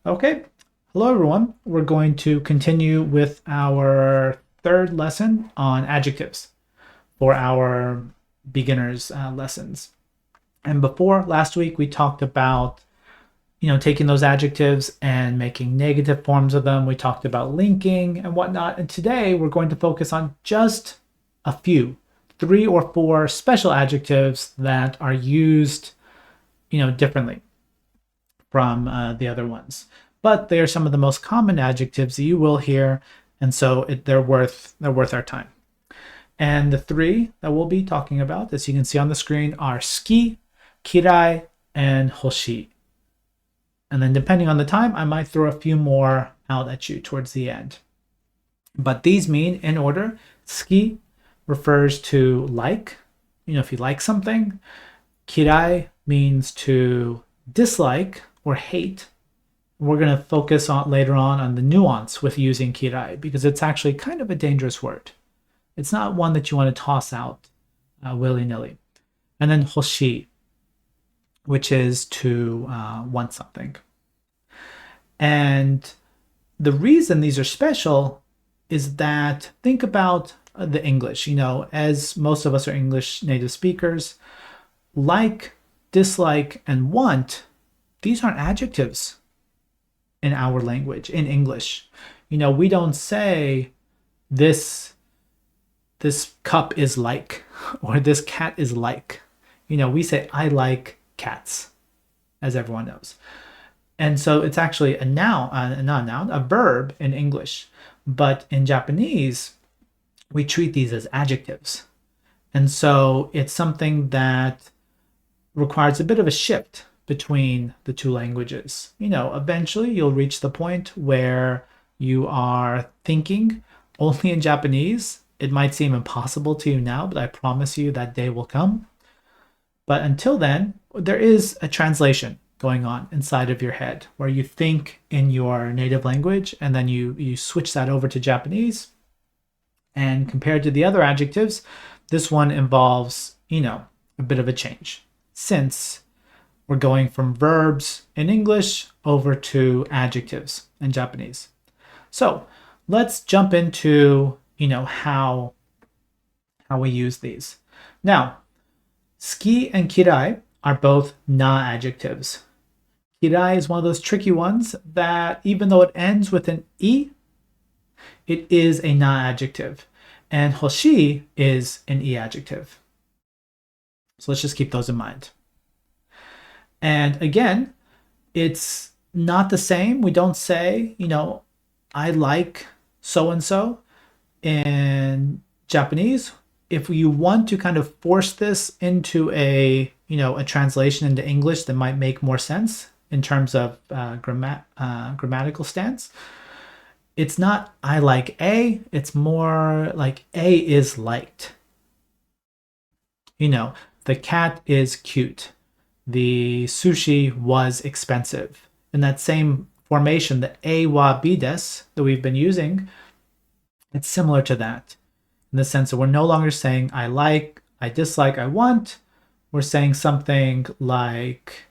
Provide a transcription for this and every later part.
Okay, hello everyone. We're going to continue with our third lesson on adjectives for our beginners lessons. And before last week, we talked about taking those adjectives and making negative forms of them. We talked about linking and whatnot. And today we're going to focus on just a few, 3 or 4 special adjectives that are used, differently from the other ones. But they are some of the most common adjectives that you will hear, and so they're worth our time. And the 3 that we'll be talking about, as you can see on the screen, are ski, kirai, and hoshi. And then depending on the time, I might throw a few more out at you towards the end. But these mean, in order, ski refers to like, if you like something. Kirai means to dislike or hate. We're going to focus on later on the nuance with using kirai because it's actually kind of a dangerous word. It's not one that you want to toss out willy-nilly. And then hoshi, which is to want something. And the reason these are special is that think about the English. As most of us are English native speakers, like, dislike, and want, these aren't adjectives in our language, in English. We don't say this cup is like, or this cat is like. We say I like cats, as everyone knows. And so it's actually a noun, not a noun, a verb in English. But in Japanese, we treat these as adjectives. And so it's something that requires a bit of a shift between the two languages. Eventually you'll reach the point where you are thinking only in Japanese. It might seem impossible to you now, but I promise you that day will come. But until then, there is a translation going on inside of your head where you think in your native language and then you switch that over to Japanese. And compared to the other adjectives, this one involves, a bit of a change, since we're going from verbs in English over to adjectives in Japanese. So let's jump into, how we use these. Now, ski and kirai are both na-adjectives. Kirai is one of those tricky ones that even though it ends with an e, it is a na-adjective. And hoshi is an e-adjective. So let's just keep those in mind. And again, it's not the same. We don't say, I like so-and-so in Japanese. If you want to kind of force this into a translation into English that might make more sense in terms of grammatical stance, it's not I like A, it's more like A is liked. The cat is cute. The sushi was expensive. In that same formation, the A wa B des that we've been using, it's similar to that in the sense that we're no longer saying I like, I dislike, I want. We're saying something like,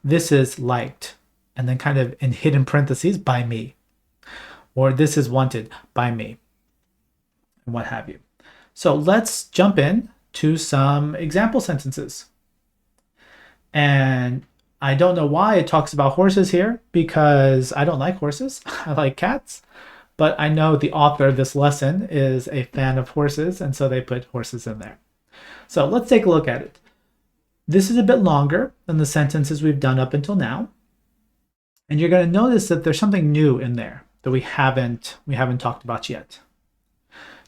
this is liked, and then kind of in hidden parentheses, by me. Or this is wanted by me, and what have you. So let's jump in to some example sentences. And I don't know why it talks about horses here, because I don't like horses. I like cats. But I know the author of this lesson is a fan of horses, and so they put horses in there. So let's take a look at it. This is a bit longer than the sentences we've done up until now. And you're going to notice that there's something new in there that we haven't talked about yet.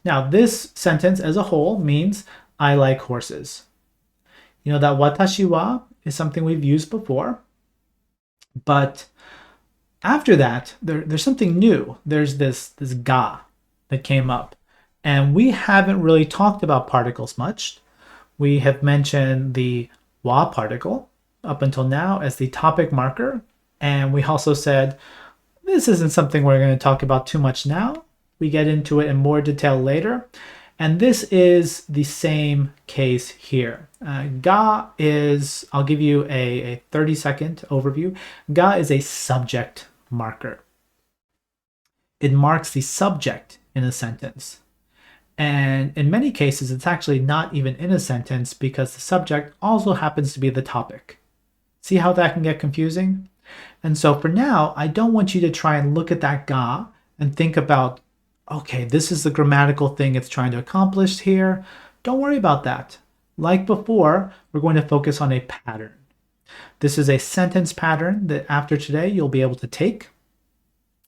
Now, this sentence as a whole means I like horses. That watashi wa is something we've used before. But after that, there's something new. There's this ga that came up. And we haven't really talked about particles much. We have mentioned the wa particle up until now as the topic marker. And we also said, this isn't something we're going to talk about too much now. We get into it in more detail later. And this is the same case here. Ga is, I'll give you a 30-second overview. Ga is a subject marker. It marks the subject in a sentence. And in many cases, it's actually not even in a sentence because the subject also happens to be the topic. See how that can get confusing? And so for now, I don't want you to try and look at that ga and think about, okay, this is the grammatical thing it's trying to accomplish here. Don't worry about that. Like before, we're going to focus on a pattern. This is a sentence pattern that after today, you'll be able to take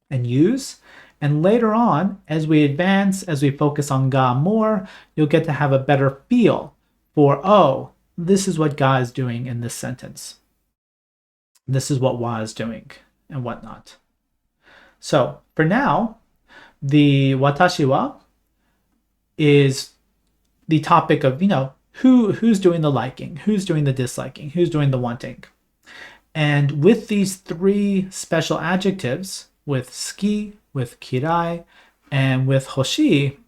and use. And later on, as we advance, as we focus on ga more, you'll get to have a better feel for, oh, this is what ga is doing in this sentence. This is what wa is doing and whatnot. So for now, the watashi wa is the topic of, who's doing the liking, who's doing the disliking, who's doing the wanting. And with these three special adjectives, with suki, with kirai, and with hoshi,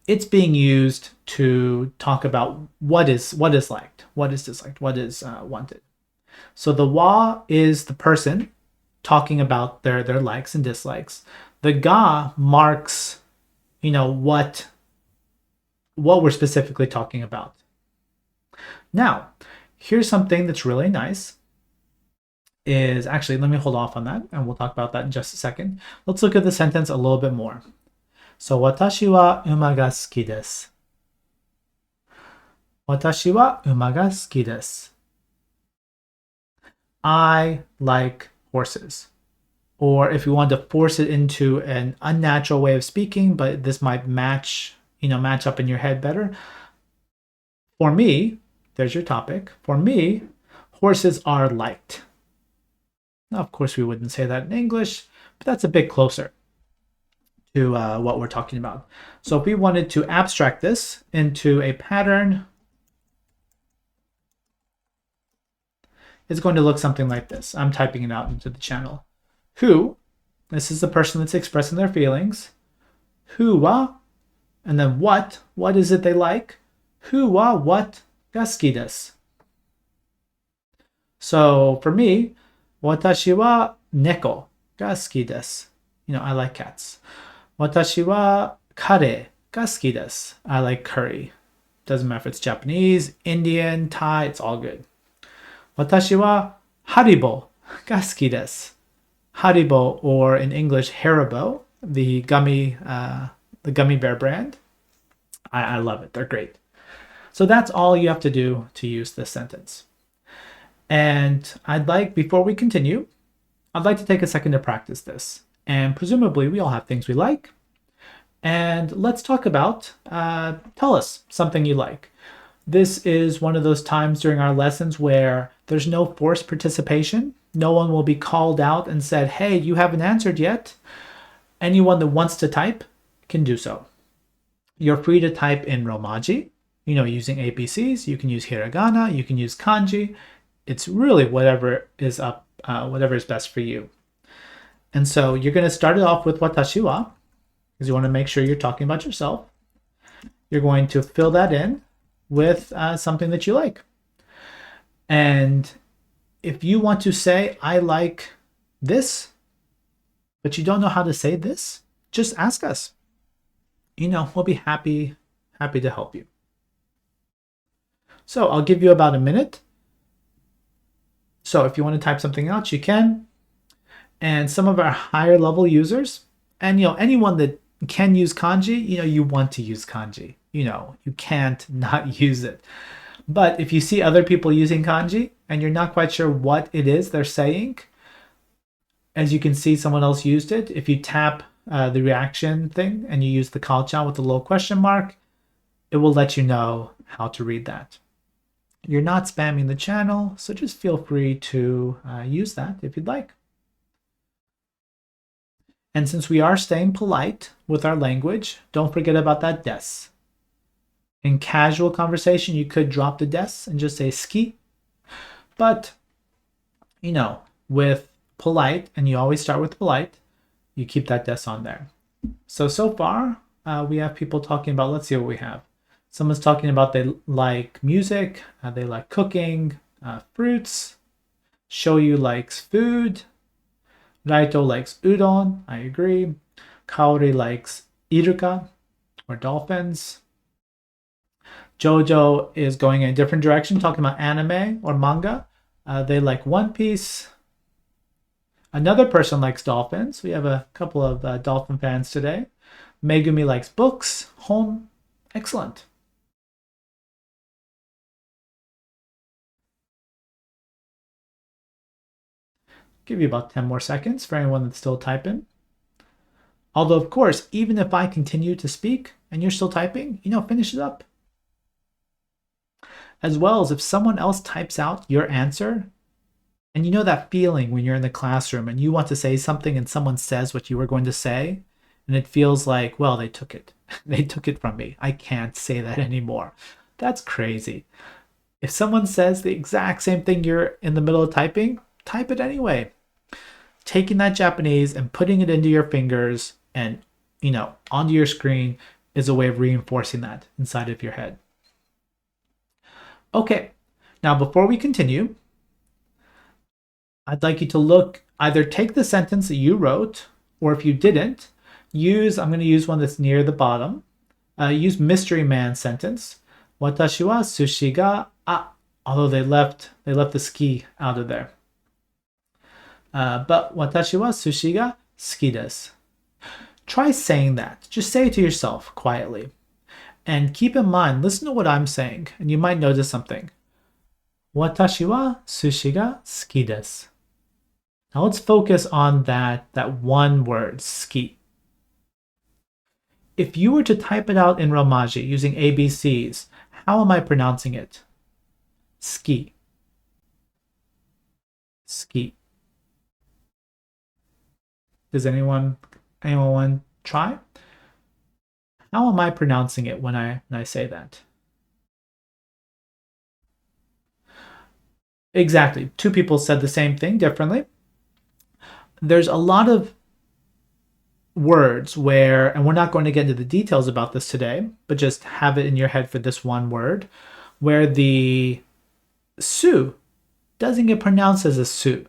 it's being used to talk about what is liked, what is disliked, what is wanted. So the wa is the person talking about their likes and dislikes. The ga marks, what we're specifically talking about. Now, here's something that's really nice. Is actually, let me hold off on that and we'll talk about that in just a second. Let's look at the sentence a little bit more. So, watashi wa uma ga suki desu. Watashi wa uma ga suki desu. I like horses. Or if you want to force it into an unnatural way of speaking, but this might match up in your head better. For me, there's your topic. For me, horses are liked. Now, of course, we wouldn't say that in English, but that's a bit closer to what we're talking about. So if we wanted to abstract this into a pattern, it's going to look something like this. I'm typing it out into the channel. Who, this is the person that's expressing their feelings. Who wa, and then what is it they like? Who wa what ga suki desu. So for me, watashi wa neko ga suki desu. I like cats. Watashi wa kare ga suki desu. I like curry. Doesn't matter if it's Japanese, Indian, Thai, it's all good. Watashi wa haribo ga suki desu. Haribo, or in English, Haribo, the gummy bear brand. I love it. They're great. So that's all you have to do to use this sentence. And before we continue, I'd like to take a second to practice this. And presumably we all have things we like. And let's talk about, tell us something you like. This is one of those times during our lessons where there's no forced participation. No one will be called out and said, hey, you haven't answered yet. Anyone that wants to type can do so. You're free to type in Romaji, using ABCs. You can use hiragana, you can use kanji. It's really whatever is best for you. And so you're going to start it off with watashi wa, because you want to make sure you're talking about yourself. You're going to fill that in with something that you like. And if you want to say, I like this, but you don't know how to say this, just ask us. We'll be happy to help you. So I'll give you about a minute. So if you want to type something out, you can. And some of our higher level users, and anyone that can use kanji, you want to use kanji. You can't not use it. But if you see other people using kanji and you're not quite sure what it is they're saying, as you can see someone else used it, if you tap the reaction thing and you use the kalchan with the little question mark, it will let you know how to read that. You're not spamming the channel, so just feel free to use that if you'd like. And since we are staying polite with our language, don't forget about that des. In casual conversation, you could drop the des and just say ski. But, with polite, and you always start with polite, you keep that des on there. So far, we have people talking about, let's see what we have. Someone's talking about they like music, they like cooking, fruits. Shoyu likes food. Raito likes udon. I agree. Kaori likes iruka or dolphins. Jojo is going in a different direction, talking about anime or manga. They like One Piece. Another person likes dolphins. We have a couple of dolphin fans today. Megumi likes books. Hon. Excellent. Give you about 10 more seconds for anyone that's still typing. Although, of course, even if I continue to speak and you're still typing, finish it up. As well as if someone else types out your answer, and that feeling when you're in the classroom and you want to say something and someone says what you were going to say, and it feels like, well, they took it. They took it from me. I can't say that anymore. That's crazy. If someone says the exact same thing you're in the middle of typing, type it anyway. Taking that Japanese and putting it into your fingers and, onto your screen is a way of reinforcing that inside of your head. Okay, now before we continue, I'd like you to either take the sentence that you wrote, or if you didn't, I'm going to use one that's near the bottom. Use Mystery Man sentence. Watashi wa sushi ga although they left the ski out of there. But watashi wa sushi ga suki desu. Try saying that. Just say it to yourself quietly. And keep in mind, listen to what I'm saying, and you might notice something. Watashi wa sushi ga suki desu. Now let's focus on that one word, ski. If you were to type it out in Romaji using ABCs, how am I pronouncing it? Ski. Ski. Does anyone want to try? How am I pronouncing it when I say that? Exactly. Two people said the same thing differently. There's a lot of words where, and we're not going to get into the details about this today, but just have it in your head for this one word, where the su doesn't get pronounced as a su.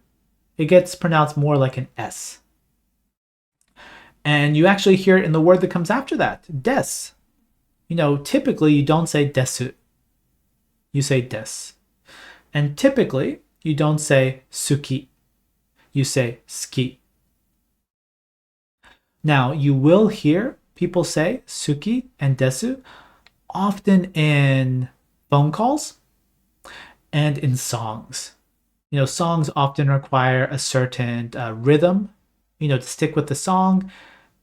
It gets pronounced more like an S. And you actually hear it in the word that comes after that, des. Typically you don't say desu. You say des. And typically you don't say suki. You say ski. Now, you will hear people say suki and desu often in phone calls and in songs. Songs often require a certain rhythm, to stick with the song.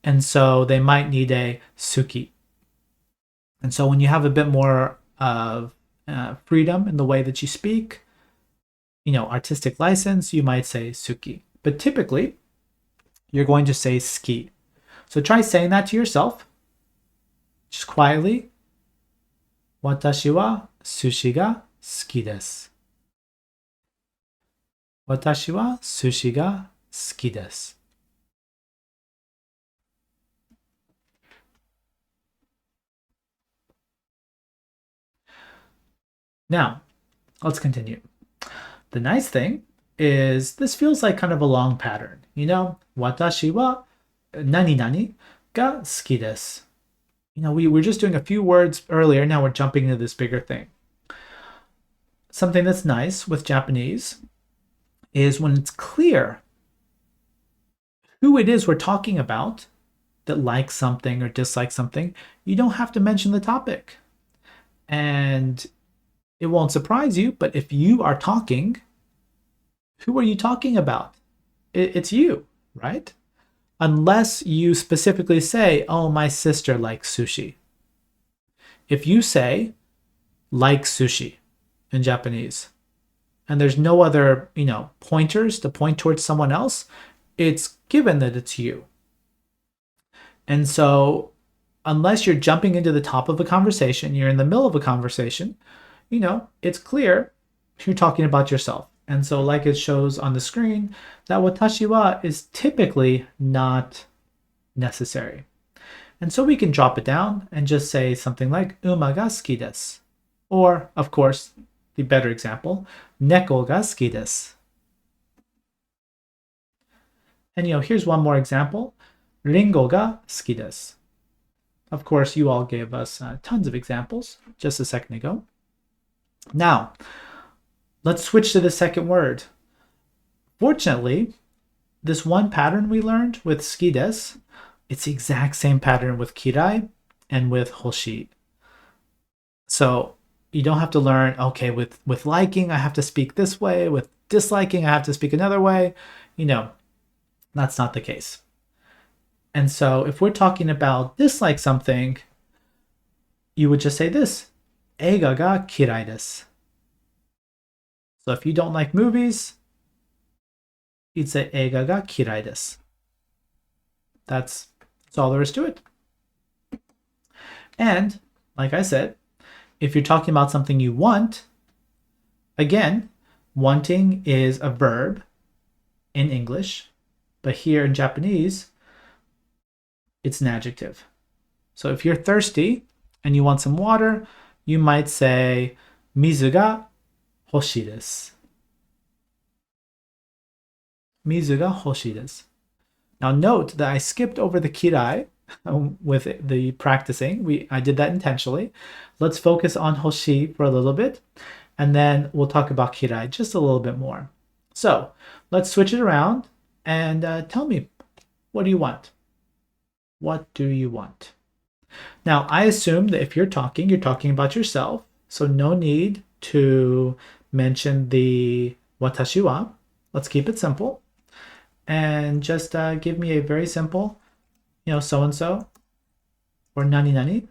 And so they might need a suki. And so when you have a bit more of freedom in the way that you speak, artistic license, you might say suki. But typically, you're going to say ski. So try saying that to yourself, just quietly. Watashi wa sushi ga suki desu. Watashi wa sushi ga suki desu. Now, let's continue. The nice thing is this feels like kind of a long pattern. Watashi wa nani nani ga suki desu. We were just doing a few words earlier. Now we're jumping into this bigger thing. Something that's nice with Japanese is when it's clear who it is we're talking about that likes something or dislikes something, you don't have to mention the topic. And it won't surprise you, but if you are talking, who are you talking about? It's you, right? Unless you specifically say, oh, my sister likes sushi. If you say, like sushi in Japanese, and there's no other, pointers to point towards someone else, it's given that it's you. And so unless you're jumping into the top of a conversation, you're in the middle of a conversation, it's clear you're talking about yourself. And so like it shows on the screen, that watashi wa is typically not necessary. And so we can drop it down and just say something like uma ga suki desu. Or, of course, the better example, neko ga suki desu. And here's one more example, ringo ga suki desu. Of course, you all gave us tons of examples just a second ago. Now, let's switch to the second word. Fortunately, this one pattern we learned with suki desu, it's the exact same pattern with kirai and with hoshi. So you don't have to learn, okay, with liking, I have to speak this way. With disliking, I have to speak another way. That's not the case. And so if we're talking about dislike something, you would just say this, eiga ga kirai desu. So if you don't like movies, you'd say eiga ga kirai desu. That's all there is to it. And like I said, if you're talking about something you want, again, wanting is a verb in English, but here in Japanese, it's an adjective. So if you're thirsty and you want some water, you might say mizu ga hoshii desu. Mizu ga hoshii desu. Now note that I skipped over the kirai with the practicing. I did that intentionally. Let's focus on hoshi for a little bit, and then we'll talk about kirai just a little bit more. So let's switch it around and tell me, what do you want? What do you want? Now, I assume that if you're talking about yourself, so no need to mention the watashi wa. Let's keep it simple. And just give me a very simple, so-and-so, or nani-nani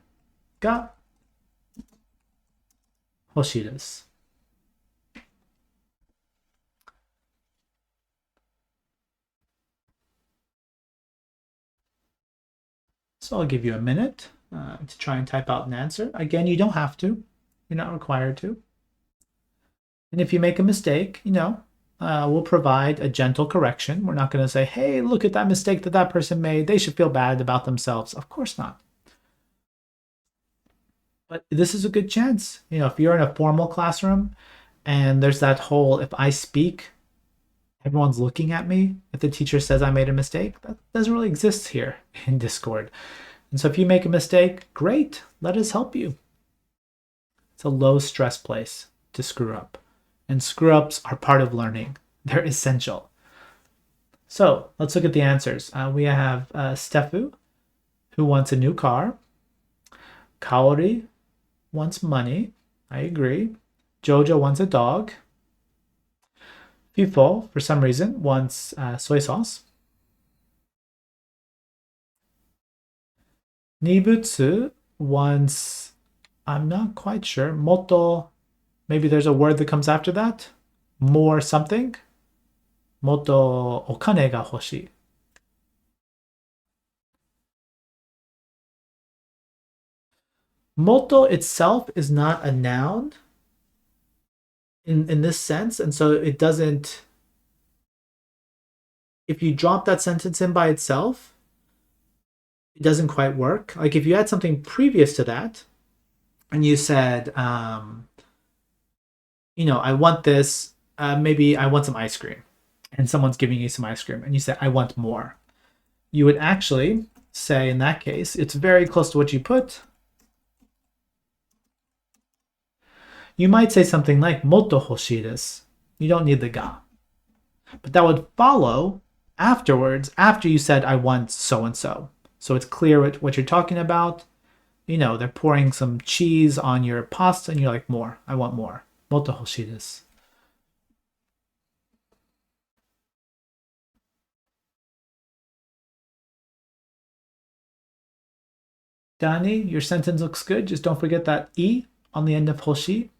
ga hoshii desu. So I'll give you a minute to try and type out an answer. Again, you don't have to. You're not required to. And if you make a mistake, we'll provide a gentle correction. We're not going to say, hey, look at that mistake that person made. They should feel bad about themselves. Of course not. But this is a good chance. If you're in a formal classroom and there's that whole, if I speak, everyone's looking at me. If the teacher says I made a mistake, that doesn't really exist here in Discord. And so if you make a mistake, great. Let us help you. It's a low stress place to screw up. And screw ups are part of learning. They're essential. So let's look at the answers. We have Stefu, who wants a new car. Kaori wants money. I agree. Jojo wants a dog. Fifo, for some reason, wants soy sauce. Nibutsu wants, I'm not quite sure, moto, maybe there's a word that comes after that. More something. Moto okane ga hoshii. Moto itself is not a noun in this sense, and so it doesn't, if you drop that sentence in by itself, it doesn't quite work. Like if you had something previous to that and you said, I want this, maybe I want some ice cream, and someone's giving you some ice cream and you say, I want more. You would actually say, in that case, it's very close to what you put. You might say something like motto hoshii desu. You don't need the ga. But that would follow afterwards, after you said, I want so-and-so. So it's clear what you're talking about. They're pouring some cheese on your pasta and you're like, more. I want more. Motto hoshii desu. Dani, your sentence looks good. Just don't forget that I on the end of hoshi.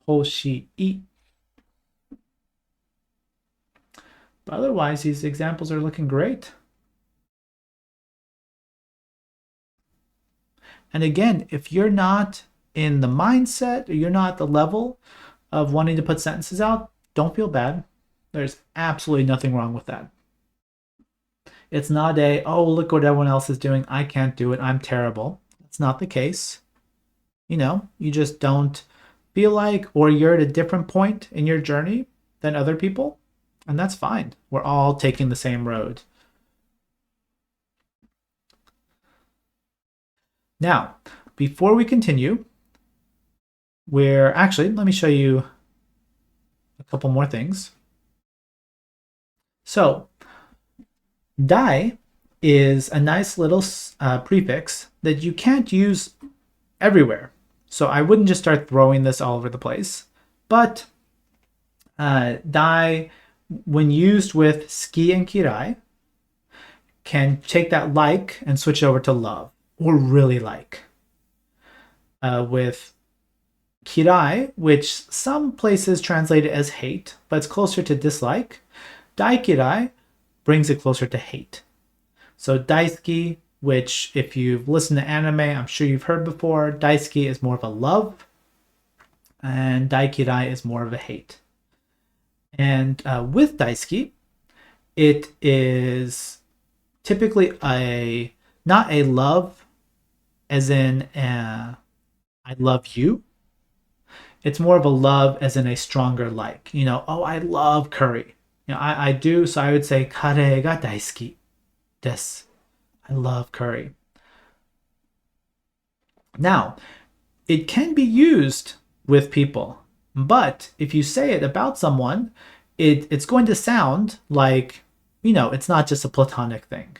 Hoshii. But otherwise, these examples are looking great. And again, if you're not in the mindset or you're not at the level of wanting to put sentences out, don't feel bad. There's absolutely nothing wrong with that. It's not a, oh, look what everyone else is doing. I can't do it. I'm terrible. That's not the case. You just don't feel like, or you're at a different point in your journey than other people. And that's fine. We're all taking the same road. Now, before we continue, let me show you a couple more things. So, dai is a nice little prefix that you can't use everywhere. So I wouldn't just start throwing this all over the place. But dai, when used with ski and kirai, can take that like and switch over to love or really like. With kirai, which some places translate it as hate, but it's closer to dislike, dai kirai brings it closer to hate. So daisuki, which if you've listened to anime, I'm sure you've heard before, daisuki is more of a love, and daikirai is more of a hate. And with daisuki, it is typically not a love as in I love you. It's more of a love as in a stronger like. Oh, I love curry. I do, so I would say kare ga daisuki desu. I love curry. Now, it can be used with people, but if you say it about someone, it's going to sound like, it's not just a platonic thing.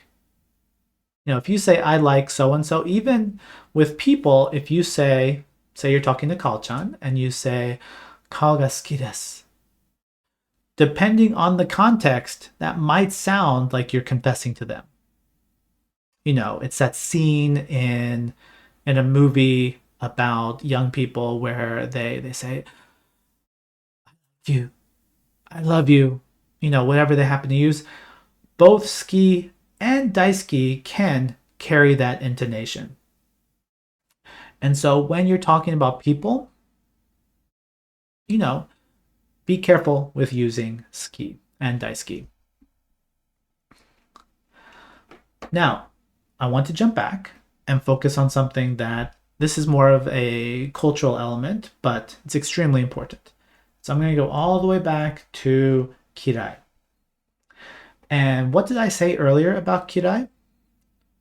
If you say, I like so-and-so, even with people, if you say you're talking to Kao-chan, and you say, Kao ga suki desu. Depending on the context, that might sound like you're confessing to them. It's that scene in a movie about young people where they say, I love you, whatever they happen to use. Both ski and daisuki can carry that intonation. And so when you're talking about people, be careful with using ski and daisuki. Now, I want to jump back and focus on something that this is more of a cultural element, but it's extremely important. So I'm going to go all the way back to kirai. And what did I say earlier about kirai?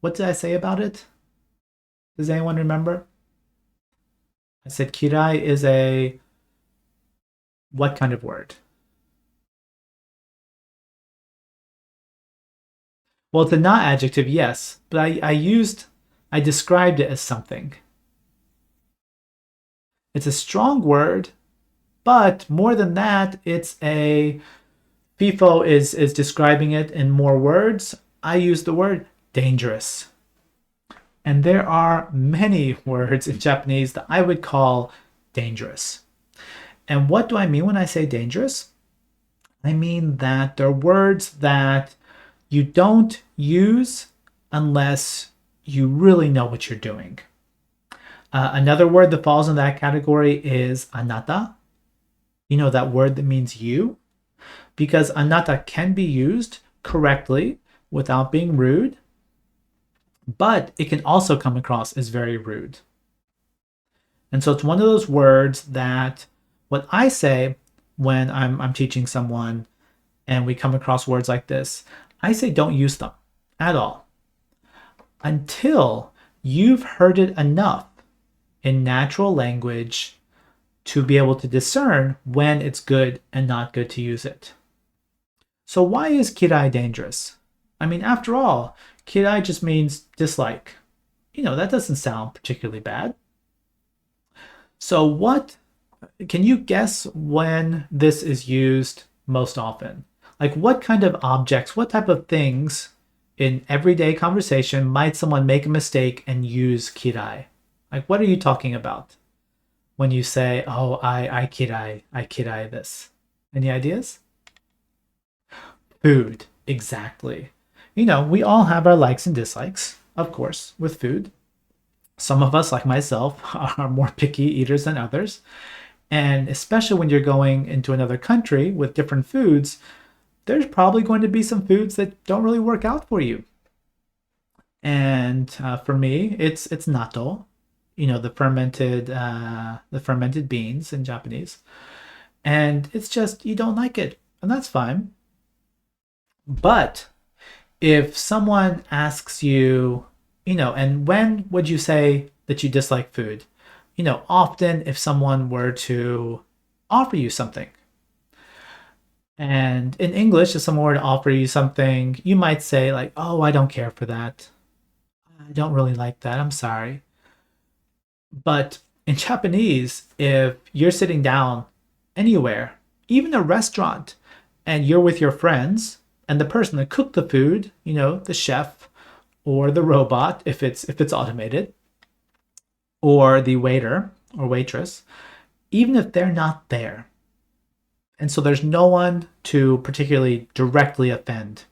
What did I say about it? Does anyone remember? I said kirai is a what kind of word? Well, it's a not adjective, yes, but I described it as something. It's a strong word, but more than that, it's a FIFO is describing it in more words. I use the word dangerous. And there are many words in Japanese that I would call dangerous. And what do I mean when I say dangerous? I mean that they're words that you don't use unless you really know what you're doing. Another word that falls in that category is anata. That word that means you. Because anata can be used correctly without being rude, but it can also come across as very rude. And so it's one of those words that what I say when I'm teaching someone and we come across words like this, I say don't use them at all until you've heard it enough in natural language to be able to discern when it's good and not good to use it. So why is kirai dangerous? I mean, after all, kirai just means dislike. That doesn't sound particularly bad. So what can you guess when this is used most often? Like what kind of objects, what type of things in everyday conversation might someone make a mistake and use kirai? Like what are you talking about when you say, oh, I kirai this? Any ideas? Food, exactly. We all have our likes and dislikes, of course, with food. Some of us, like myself, are more picky eaters than others. And especially when you're going into another country with different foods, there's probably going to be some foods that don't really work out for you. And for me, it's natto, the fermented beans in Japanese, and it's just you don't like it, and that's fine. But if someone asks you, and when would you say that you dislike food? Often if someone were to offer you something, and in English, if someone were to offer you something, you might say, like, oh, I don't care for that. I don't really like that. I'm sorry. But in Japanese, if you're sitting down anywhere, even a restaurant, and you're with your friends, and the person that cooked the food, the chef or the robot, if it's automated, or the waiter or waitress, even if they're not there, and so there's no one to particularly directly offend,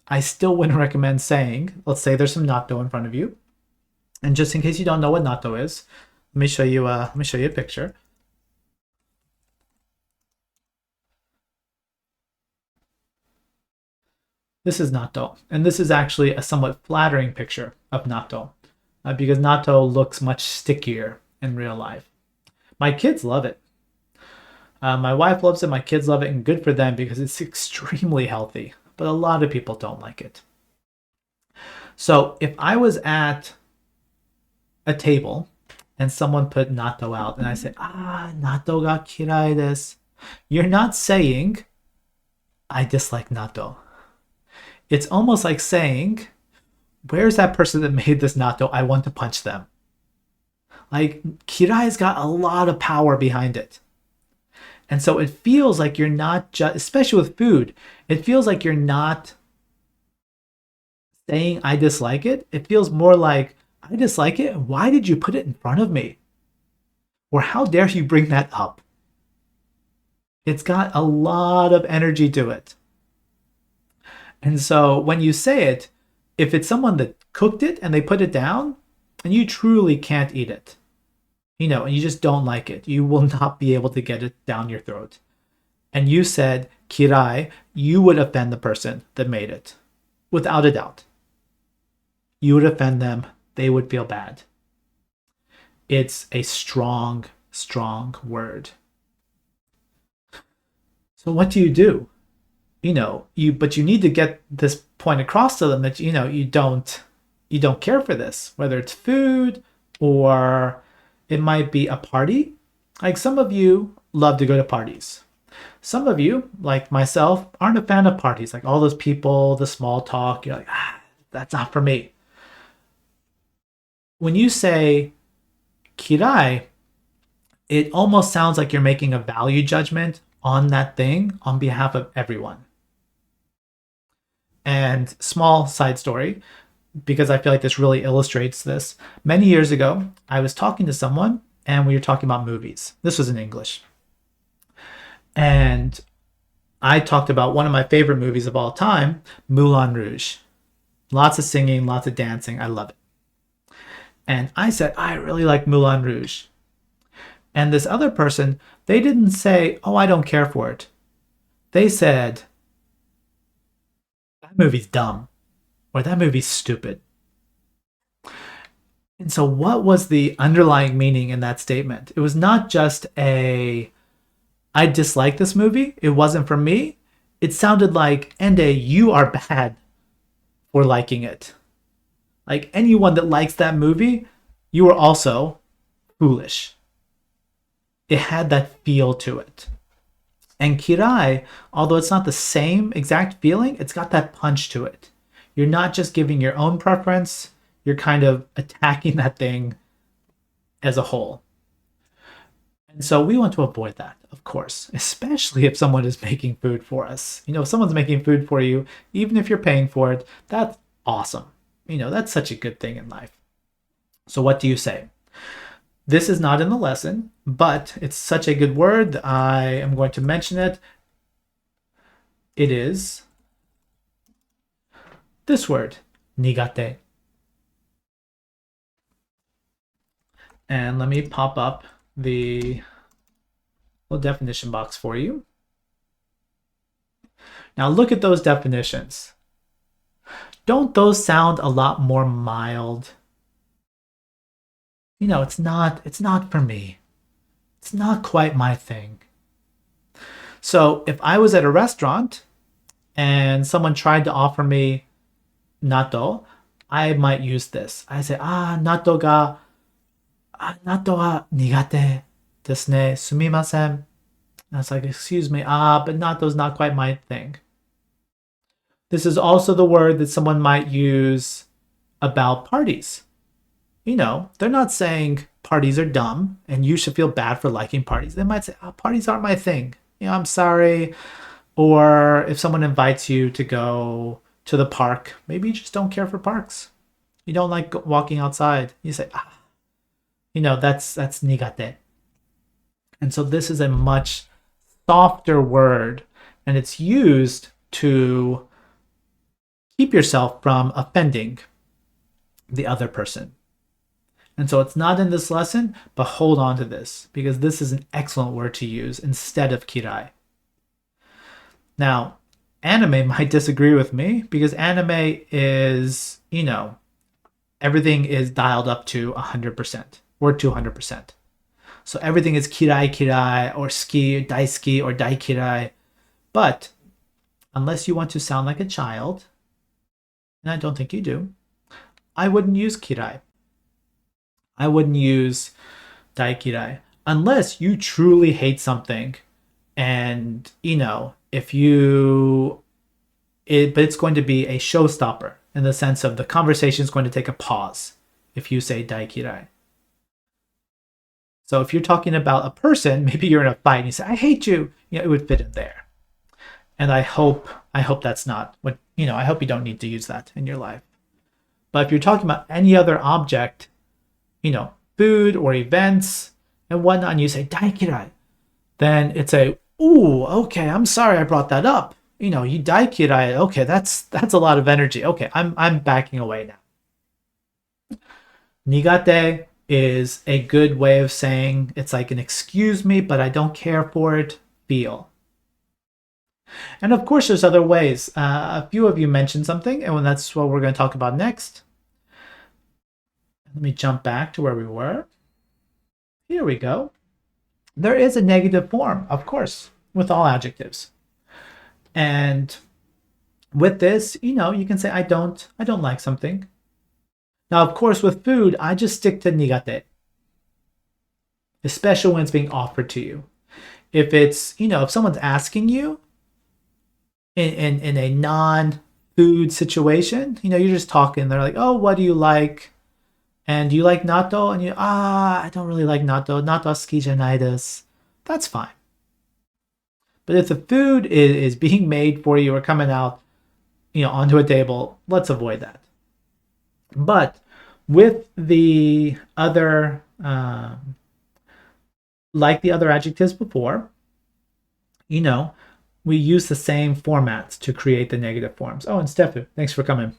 I still wouldn't recommend saying, let's say there's some natto in front of you, and just in case you don't know what natto is, let me show you. Let me show you a picture. This is natto, and this is actually a somewhat flattering picture of natto, because natto looks much stickier in real life. My kids love it. My wife loves it. My kids love it, and good for them because it's extremely healthy. But a lot of people don't like it. So if I was at a table and someone put natto out, and I say, natto ga kirai desu, you're not saying, I dislike natto. It's almost like saying, where's that person that made this natto? I want to punch them. Like, kirai's got a lot of power behind it. And so it feels like you're not just, especially with food, it feels like you're not saying, I dislike it. It feels more like, I dislike it. Why did you put it in front of me? Or how dare you bring that up? It's got a lot of energy to it. And so when you say it, if it's someone that cooked it and they put it down, and you truly can't eat it, and you just don't like it, you will not be able to get it down your throat. And you said kirai, you would offend the person that made it. Without a doubt. You would offend them. They would feel bad. It's a strong, strong word. So what do? But you need to get this point across to them that you don't care for this, whether it's food or it might be a party. Like, some of you love to go to parties. Some of you, like myself, aren't a fan of parties. Like, all those people, the small talk, you're like, that's not for me. When you say kirai, it almost sounds like you're making a value judgment on that thing on behalf of everyone. And small side story, because I feel like this really illustrates this. Many years ago, I was talking to someone and we were talking about movies. This was in English. And I talked about one of my favorite movies of all time, Moulin Rouge. Lots of singing, lots of dancing. I love it. And I said, I really like Moulin Rouge. And this other person, they didn't say, oh, I don't care for it. They said, that movie's dumb, or that movie's stupid. And so what was the underlying meaning in that statement? It was not just I dislike this movie. It wasn't for me. It sounded like, Ende, you are bad for liking it. Like, anyone that likes that movie, you are also foolish. It had that feel to it. And kirai, although it's not the same exact feeling, it's got that punch to it. You're not just giving your own preference, you're kind of attacking that thing as a whole. And so we want to avoid that, of course, especially if someone is making food for us. If someone's making food for you, even if you're paying for it, that's awesome. That's such a good thing in life. So what do you say? This is not in the lesson, but it's such a good word that I am going to mention it. It is this word, nigate. And let me pop up the little definition box for you. Now look at those definitions. Don't those sound a lot more mild? It's not for me. It's not quite my thing. So if I was at a restaurant and someone tried to offer me natto, I might use this. I say, natto ga nigate desu ne. Sumimasen. And it's like, excuse me, but natto's not quite my thing. This is also the word that someone might use about parties. They're not saying parties are dumb and you should feel bad for liking parties. They might say, parties aren't my thing. I'm sorry. Or if someone invites you to go to the park, maybe you just don't care for parks. You don't like walking outside. You say, that's nigate. And so this is a much softer word, and it's used to keep yourself from offending the other person. And so it's not in this lesson, but hold on to this because this is an excellent word to use instead of kirai. Now, anime might disagree with me because anime is, everything is dialed up to 100% or 200%. So everything is kirai kirai or ski, daisuki or daikirai. But unless you want to sound like a child, and I don't think you do, I wouldn't use kirai. I wouldn't use daikirai unless you truly hate something and, if you but it's going to be a showstopper in the sense of the conversation is going to take a pause if you say daikirai. So if you're talking about a person, maybe you're in a fight and you say, I hate you, it would fit in there. And I hope that's not what, I hope you don't need to use that in your life. But if you're talking about any other object, food or events and whatnot, and you say daikirai, then it's ooh, okay, I'm sorry I brought that up. You daikirai, okay, that's a lot of energy. Okay, I'm backing away now. Nigate is a good way of saying it's like an excuse me, but I don't care for it feel. And of course, there's other ways. A few of you mentioned something, and that's what we're going to talk about next. Let me jump back to where we were. Here we go. There is a negative form, of course, with all adjectives. And with this, you can say I don't like something. Now, of course, with food, I just stick to nigate, especially when it's being offered to you. If it's, if someone's asking you in a non-food situation, you're just talking. They're like, oh, what do you like? And do you like natto? And I don't really like natto. Natto suki janai desu. That's fine. But if the food is being made for you or coming out, onto a table, let's avoid that. But with the other, like the other adjectives before, we use the same formats to create the negative forms. Oh, and Stefu, thanks for coming.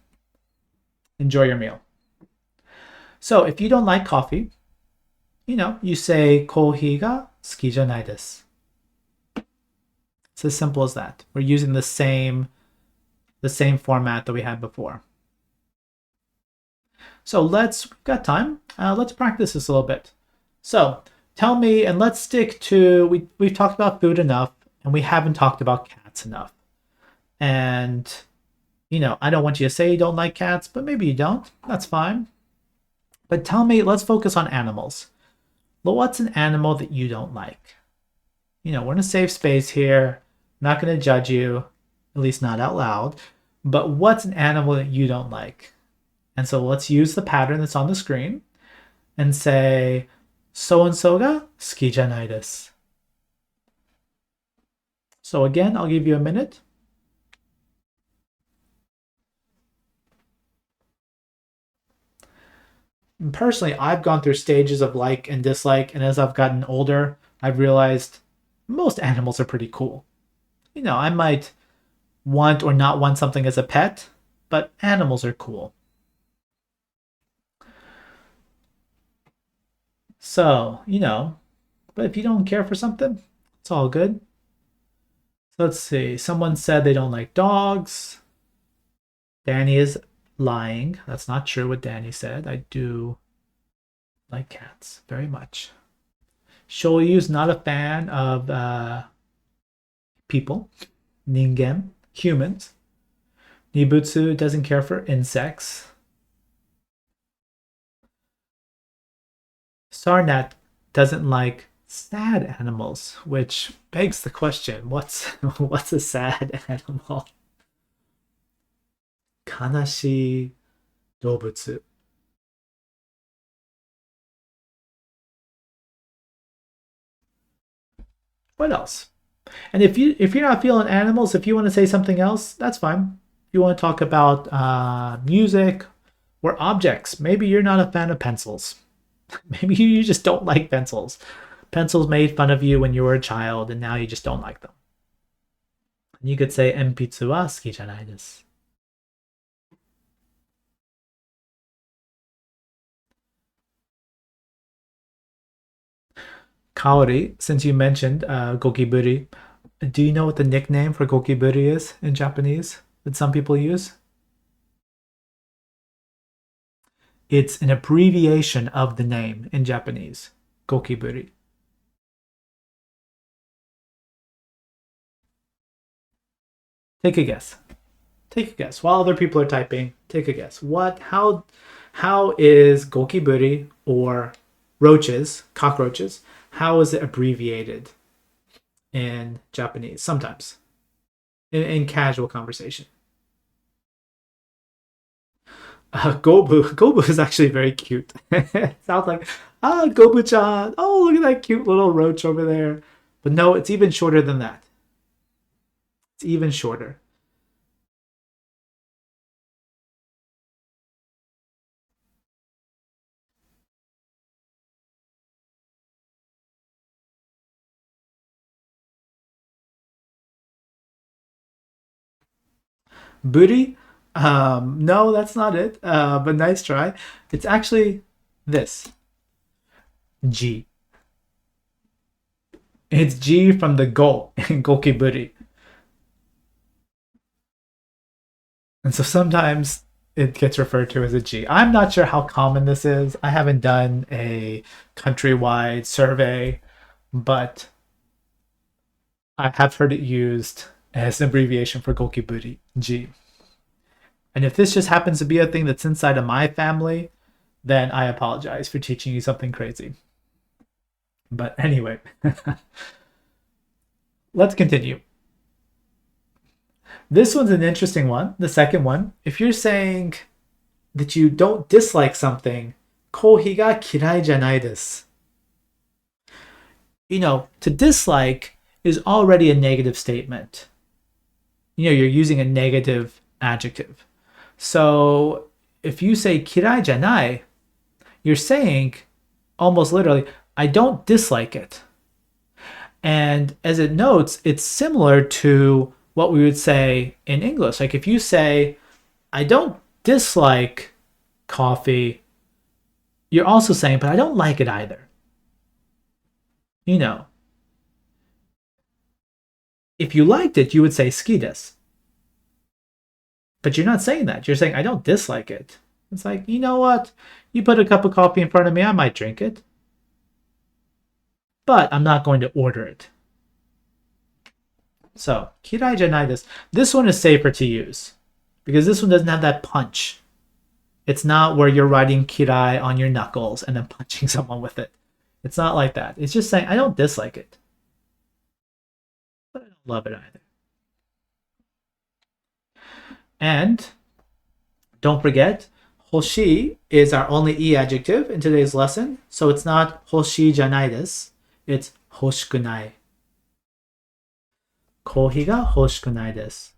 Enjoy your meal. So if you don't like coffee, you say kohi ga suki janai desu. It's as simple as that. We're using the same format that we had before. So we've got time. Let's practice this a little bit. So tell me, and let's stick to, we've talked about food enough, and we haven't talked about cats enough. And, I don't want you to say you don't like cats, but maybe you don't. That's fine. But tell me, let's focus on animals. Well, what's an animal that you don't like? We're in a safe space here. I'm not going to judge you, at least not out loud. But what's an animal that you don't like? And so let's use the pattern that's on the screen and say, so-and-so ga suki janai desu. So again, I'll give you a minute. Personally, I've gone through stages of like and dislike, and as I've gotten older, I've realized most animals are pretty cool. I might want or not want something as a pet, but animals are cool. So, but if you don't care for something, it's all good. Let's see. Someone said they don't like dogs. Danny is lying. That's not true what Danny said. I do like cats very much. Shoyu's not a fan of people, ningen, humans. Nibutsu doesn't care for insects. Sarnat doesn't like sad animals, which begs the question: what's a sad animal? Kanashi dobutsu. What else? And if you're not feeling animals, if you want to say something else, that's fine. If you want to talk about music or objects, maybe you're not a fan of pencils. Maybe you just don't like pencils. Pencils made fun of you when you were a child, and now you just don't like them. You could say "enpitsu wa suki janai desu." Kaori, since you mentioned gokiburi, do you know what the nickname for gokiburi is in Japanese that some people use? It's an abbreviation of the name in Japanese, gokiburi. Take a guess. Take a guess. While other people are typing, take a guess. How is gokiburi or roaches, cockroaches, how is it abbreviated in Japanese? Sometimes in casual conversation. Gobu is actually very cute. It sounds like, Gobu-chan. Oh, look at that cute little roach over there. But no, it's even shorter than that. It's even shorter. Booty? No, that's not it. But nice try. It's actually this. G. It's G from the go in Gokiburi. And so sometimes it gets referred to as a G. I'm not sure how common this is. I haven't done a countrywide survey, but I have heard it used as an abbreviation for Gokiburi, G. And if this just happens to be a thing that's inside of my family, then I apologize for teaching you something crazy. But anyway, let's continue. This one's an interesting one. The second one, if you're saying that you don't dislike something, kohi ga kirai janai desu. To dislike is already a negative statement. You're using a negative adjective. So if you say kirai janai, you're saying almost literally, I don't dislike it. And as it notes, it's similar to what we would say in English. Like if you say, I don't dislike coffee, you're also saying, but I don't like it either. If you liked it, you would say suki desu. But you're not saying that. You're saying, I don't dislike it. It's like, you know what? You put a cup of coffee in front of me, I might drink it. But I'm not going to order it. So, kirai janai desu. This one is safer to use because this one doesn't have that punch. It's not where you're writing kirai on your knuckles and then punching someone with it. It's not like that. It's just saying, I don't dislike it. But I don't love it either. And don't forget, hoshi is our only e adjective in today's lesson. So it's not hoshi janai desu. It's hoshikunai. Kohi ga hoshikunai desu.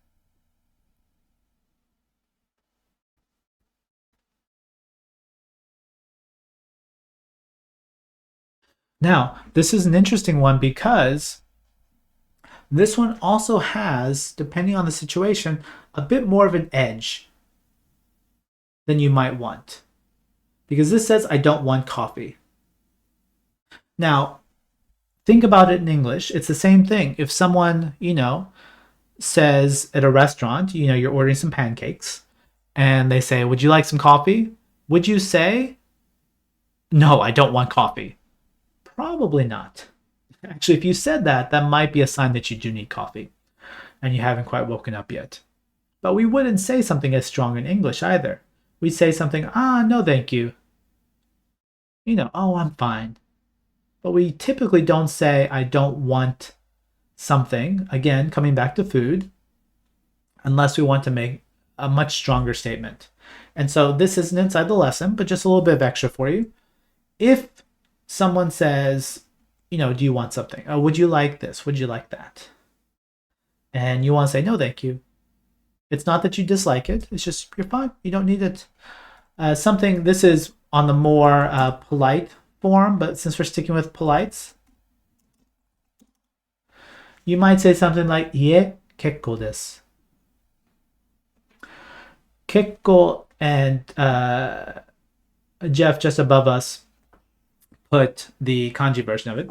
Now, this is an interesting one because this one also has, depending on the situation, a bit more of an edge than you might want. Because this says, I don't want coffee. Now, think about it in English. It's the same thing. If someone, says at a restaurant, you're ordering some pancakes, and they say, "Would you like some coffee?" Would you say, "No, I don't want coffee"? Probably not. Actually, if you said that, that might be a sign that you do need coffee and you haven't quite woken up yet. But we wouldn't say something as strong in English either. We'd say something, no, thank you. Oh, I'm fine. But we typically don't say, I don't want something, again, coming back to food, unless we want to make a much stronger statement. And so this isn't inside the lesson, but just a little bit of extra for you. If someone says, do you want something? Would you like this? Would you like that? And you want to say, no, thank you. It's not that you dislike it. It's just, you're fine. You don't need it. This is on the more polite form, but since we're sticking with polites, you might say something like, "Ie, kekko desu." Kekko and Jeff just above us put the kanji version of it.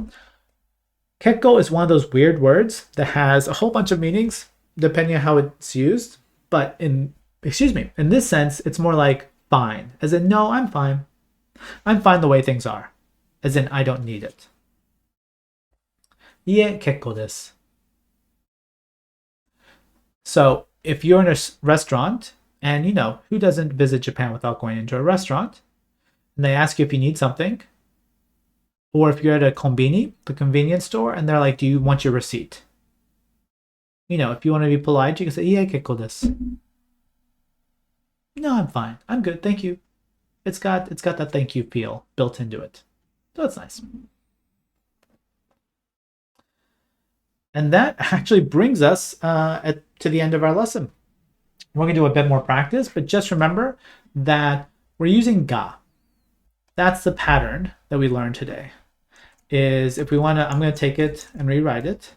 Kekko is one of those weird words that has a whole bunch of meanings depending on how it's used. But in this sense, it's more like fine, as in, no, I'm fine. I'm fine the way things are, as in, I don't need it. Ie, kekko desu. So if you're in a restaurant, and who doesn't visit Japan without going into a restaurant, and they ask you if you need something, or if you're at a konbini, the convenience store, and they're like, "Do you want your receipt?" If you want to be polite, you can say, "Ie, kekko desu." No, I'm fine. I'm good. Thank you. It's got that thank you feel built into it. So that's nice. And that actually brings us to the end of our lesson. We're going to do a bit more practice, but just remember that we're using ga. That's the pattern that we learned today. Is if we want to, I'm going to take it and rewrite it.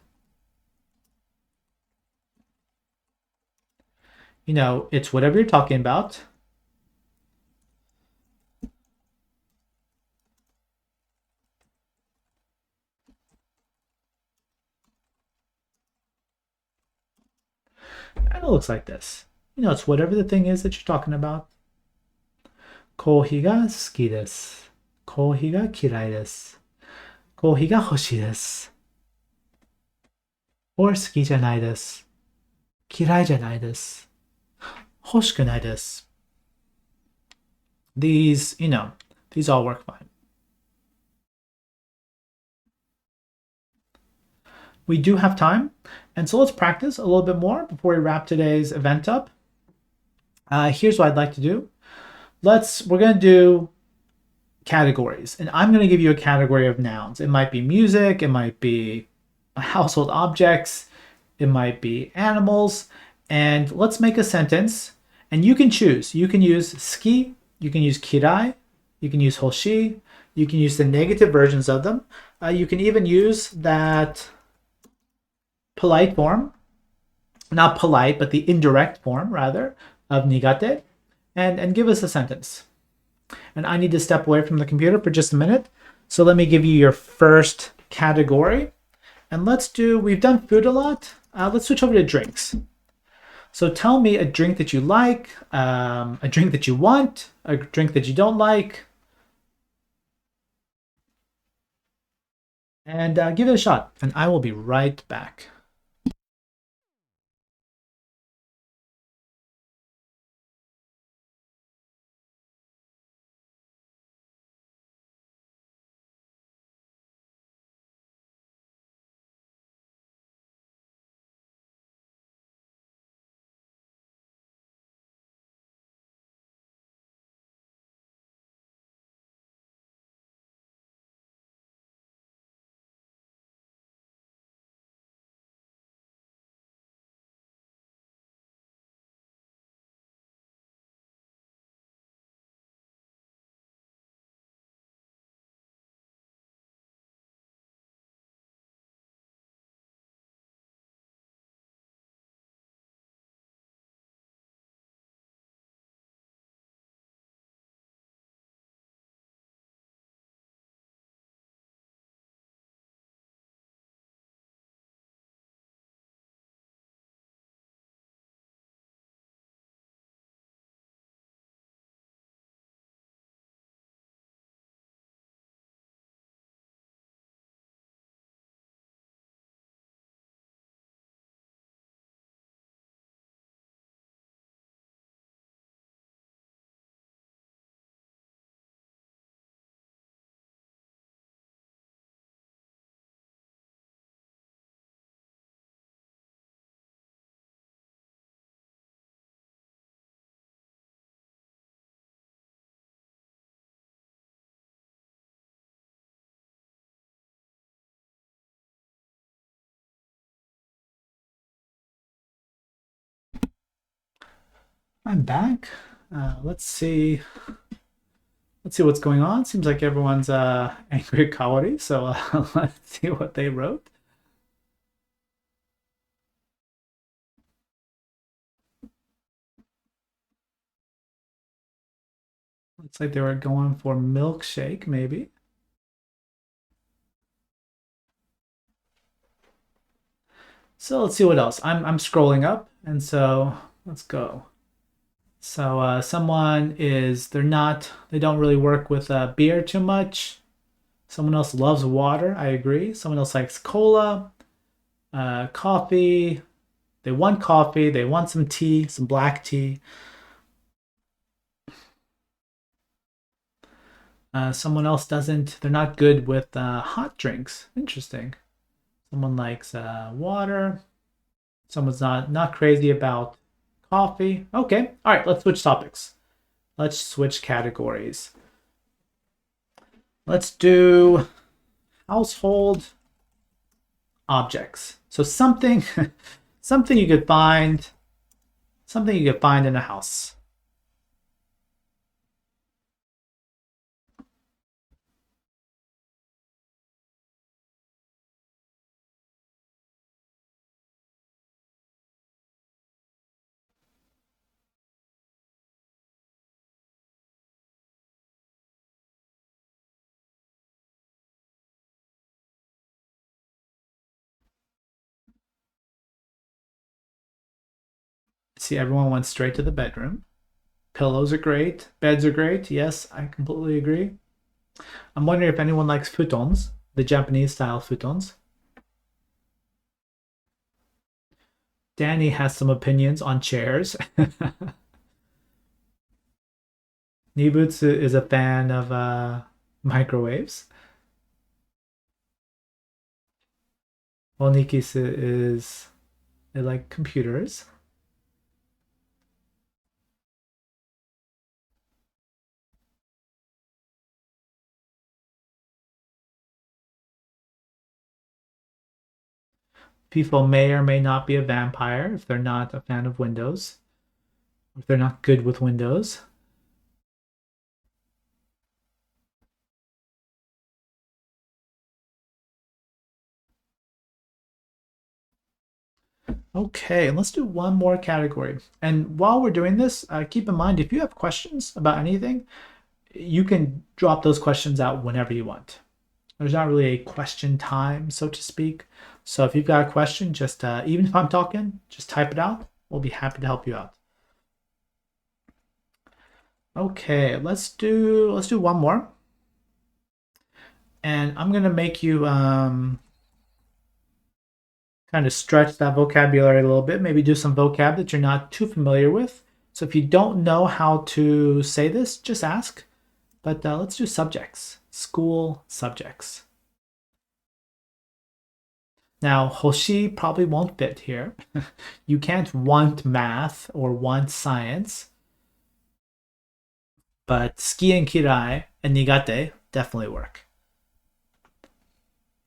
It's whatever you're talking about. And it looks like this. It's whatever the thing is that you're talking about. コーヒーが好きです。コーヒーが嫌いです。コーヒーが欲しいです。or 好きじゃないです。嫌いじゃないです。欲しくないです。These, these all work fine. We do have time, and so let's practice a little bit more before we wrap today's event up. Here's what I'd like to do. We're going to do categories, and I'm going to give you a category of nouns. It might be music, it might be household objects, it might be animals, and let's make a sentence, and you can choose. You can use ski, you can use kirai, you can use hoshi, you can use the negative versions of them. You can even use that polite form, not polite, but the indirect form, rather, of nigate, and give us a sentence. And I need to step away from the computer for just a minute. So let me give you your first category. And we've done food a lot. Let's switch over to drinks. So tell me a drink that you like, a drink that you want, a drink that you don't like, and give it a shot. And I will be right back. I'm back. Let's see. Let's see what's going on. Seems like everyone's angry at Kawari, so let's see what they wrote. Looks like they were going for milkshake, maybe. So let's see what else. I'm scrolling up, and so let's go. So someone is they don't really work with beer too much. Someone else loves water. I agree. Someone else likes cola, coffee. They want coffee. They want some tea, some black tea. Someone else doesn't. They're not good with hot drinks. Interesting. Someone likes water. Someone's not crazy about coffee. Okay. All right. Let's switch topics. Let's switch categories. Let's do household objects. So something, something you could find, something you could find in a house. See, everyone went straight to the bedroom. Pillows are great. Beds are great. Yes, I completely agree. I'm wondering if anyone likes futons, the Japanese style futons. Danny has some opinions on chairs. Nibutsu is a fan of microwaves. Onikisu is they like computers. People may or may not be a vampire if they're not a fan of Windows, if they're not good with Windows. Okay, let's do one more category. And while we're doing this, keep in mind if you have questions about anything, you can drop those questions out whenever you want. There's not really a question time, so to speak. So if you've got a question, just even if I'm talking, just type it out. We'll be happy to help you out. Okay, let's do one more, and I'm gonna make you kind of stretch that vocabulary a little bit. Maybe do some vocab that you're not too familiar with. So if you don't know how to say this, just ask. But let's do subjects, school subjects. Now, hoshi probably won't fit here. You can't want math or want science, but ski and kirai and nigate definitely work.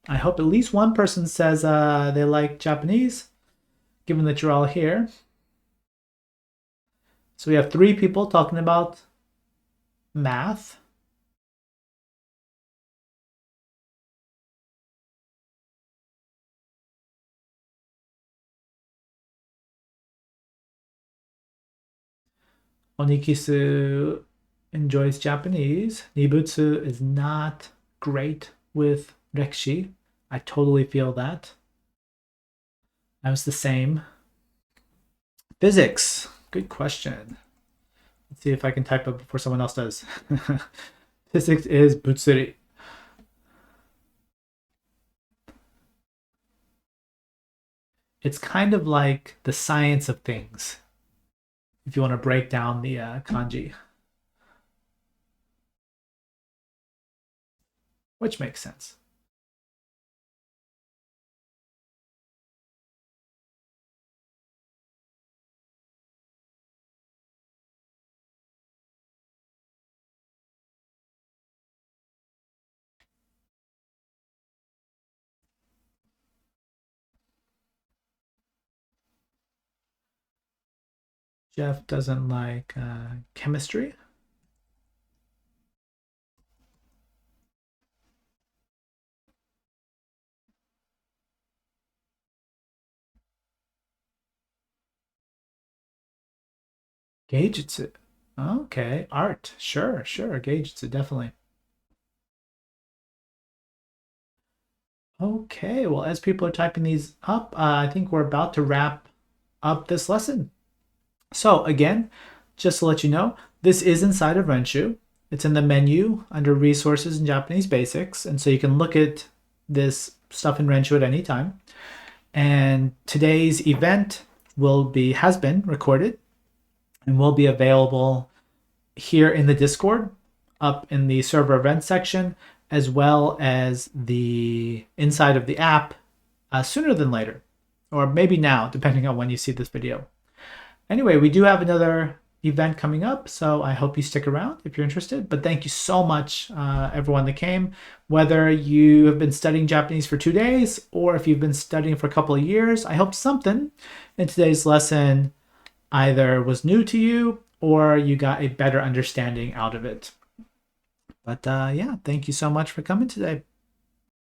I hope at least one person says they like Japanese, given that you're all here. So we have three people talking about math. Onikisu enjoys Japanese. Nibutsu is not great with Rekshi. I totally feel that. I was the same. Physics. Good question. Let's see if I can type up before someone else does. Physics is Butsuri. It's kind of like the science of things, if you want to break down the kanji, which makes sense. Jeff doesn't like chemistry. Geijutsu. Okay, art. Sure, sure. Geijutsu, definitely. Okay, well, as people are typing these up, I think we're about to wrap up this lesson. So, again, just to let you know, this is inside of Renshu. It's in the menu under Resources and Japanese Basics. And so you can look at this stuff in Renshu at any time. And today's event has been recorded and will be available here in the Discord, up in the server event section, as well as the inside of the app sooner than later, or maybe now, depending on when you see this video. Anyway, we do have another event coming up, so I hope you stick around if you're interested. But thank you so much, everyone that came. Whether you have been studying Japanese for 2 days or if you've been studying for a couple of years, I hope something in today's lesson either was new to you or you got a better understanding out of it. But yeah, thank you so much for coming today.